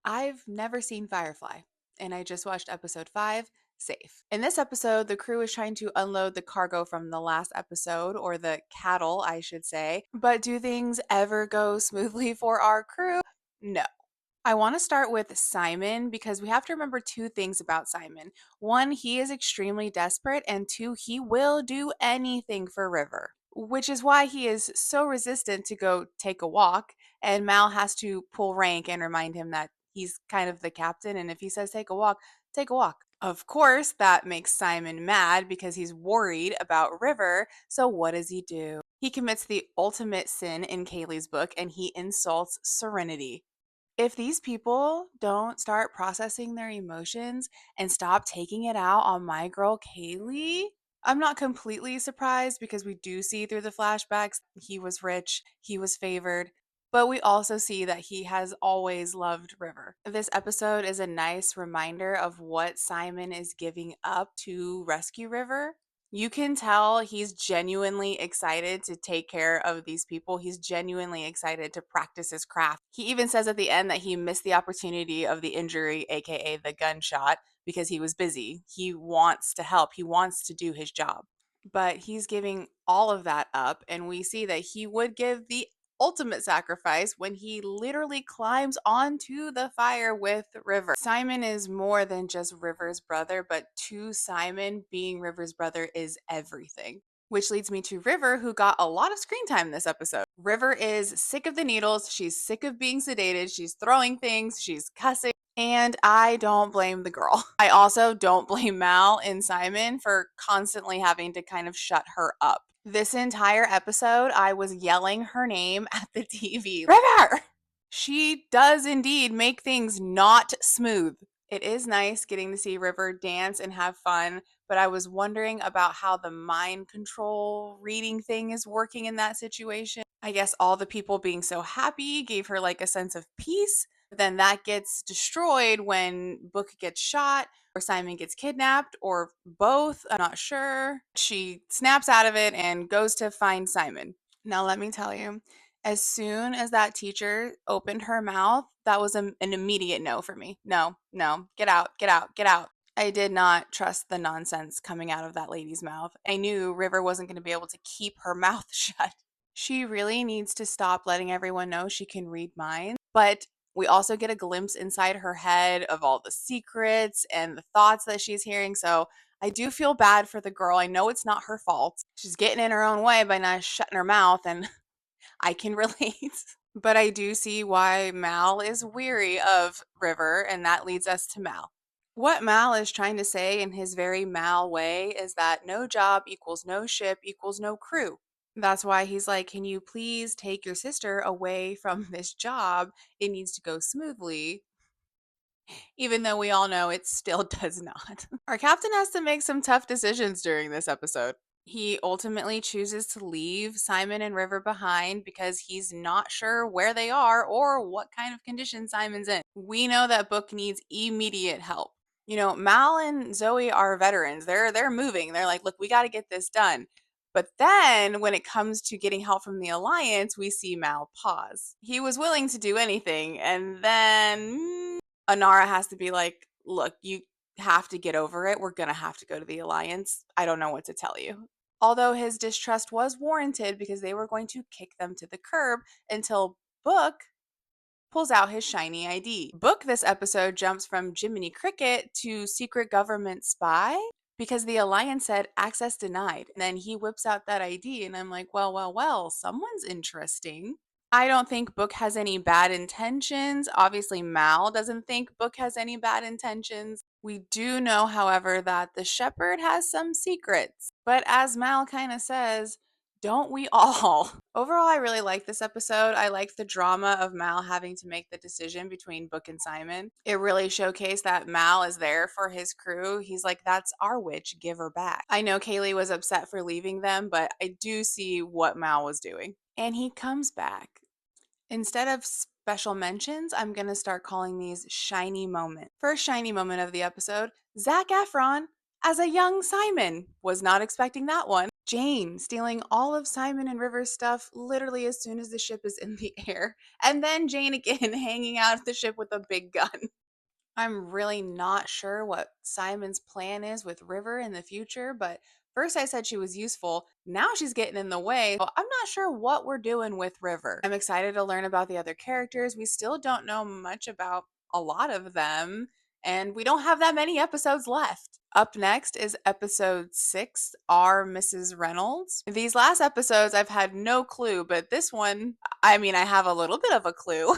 I've never seen Firefly, and I just watched episode 5, Safe. In this episode, the crew is trying to unload the cargo from the last episode, or the cattle, I should say. But do things ever go smoothly for our crew? No. I want to start with Simon because we have to remember two things about Simon. One, he is extremely desperate, and two, he will do anything for River, which is why he is so resistant to go take a walk. And Mal has to pull rank and remind him that he's kind of the captain. And if he says take a walk, take a walk. Of course, that makes Simon mad because he's worried about River. So, what does he do? He commits the ultimate sin in Kaylee's book and he insults Serenity. If these people don't start processing their emotions and stop taking it out on my girl Kaylee, I'm not completely surprised because we do see through the flashbacks he was rich, he was favored, but we also see that he has always loved River. This episode is a nice reminder of what Simon is giving up to rescue River. You can tell he's genuinely excited to take care of these people. He's genuinely excited to practice his craft. He even says at the end that he missed the opportunity of the injury, aka the gunshot, because he was busy. He wants to help, he wants to do his job. But he's giving all of that up, and we see that he would give the ultimate sacrifice when he literally climbs onto the fire with River. Simon is more than just River's brother, but to Simon, being River's brother is everything. Which leads me to River, who got a lot of screen time this episode. River is sick of the needles. She's sick of being sedated. She's throwing things. She's cussing. And I don't blame the girl. I also don't blame Mal and Simon for constantly having to kind of shut her up. This entire episode, I was yelling her name at the TV. River! She does indeed make things not smooth. It is nice getting to see River dance and have fun, but I was wondering about how the mind control reading thing is working in that situation. I guess all the people being so happy gave her like a sense of peace. But then that gets destroyed when Book gets shot or Simon gets kidnapped or both. I'm not sure. She snaps out of it and goes to find Simon. Now, let me tell you, as soon as that teacher opened her mouth, that was an immediate no for me. No, no, get out, get out, get out. I did not trust the nonsense coming out of that lady's mouth. I knew River wasn't going to be able to keep her mouth shut. She really needs to stop letting everyone know she can read minds. But we also get a glimpse inside her head of all the secrets and the thoughts that she's hearing. So I do feel bad for the girl. I know it's not her fault. She's getting in her own way by not shutting her mouth, and I can relate. But I do see why Mal is weary of River, and that leads us to Mal. What Mal is trying to say in his very Mal way is that no job equals no ship equals no crew. That's why he's like, can you please take your sister away from this job? It needs to go smoothly, even though we all know it still does not. Our captain has to make some tough decisions during this episode. He ultimately chooses to leave Simon and River behind because he's not sure where they are or what kind of condition Simon's in. We know that Book needs immediate help. You know, Mal and Zoe are veterans. They're moving. They're like, "Look, we got to get this done." But then when it comes to getting help from the Alliance, we see Mal pause. He was willing to do anything, and then Anara has to be like, "Look, you have to get over it. We're going to have to go to the Alliance. I don't know what to tell you." Although his distrust was warranted because they were going to kick them to the curb until Book pulls out his shiny ID. Book this episode jumps from Jiminy Cricket to secret government spy because the Alliance said access denied. And then he whips out that ID, and I'm like, well, well, well, someone's interesting. I don't think Book has any bad intentions. Obviously, Mal doesn't think Book has any bad intentions. We do know, however, that the shepherd has some secrets. But as Mal kind of says, don't we all? Overall, I really like this episode. I like the drama of Mal having to make the decision between Book and Simon. It really showcased that Mal is there for his crew. He's like, that's our witch, give her back. I know Kaylee was upset for leaving them, but I do see what Mal was doing. And he comes back. Instead of special mentions, I'm going to start calling these shiny moments. First shiny moment of the episode, Zac Efron as a young Simon. Was not expecting that one. Jane stealing all of Simon and River's stuff literally as soon as the ship is in the air. And then Jane again hanging out at the ship with a big gun. I'm really not sure what Simon's plan is with River in the future, but first I said she was useful. Now she's getting in the way. So I'm not sure what we're doing with River. I'm excited to learn about the other characters. We still don't know much about a lot of them, and we don't have that many episodes left. Up next is episode 6, Our Mrs. Reynolds. These last episodes, I've had no clue, but this one, I mean, I have a little bit of a clue.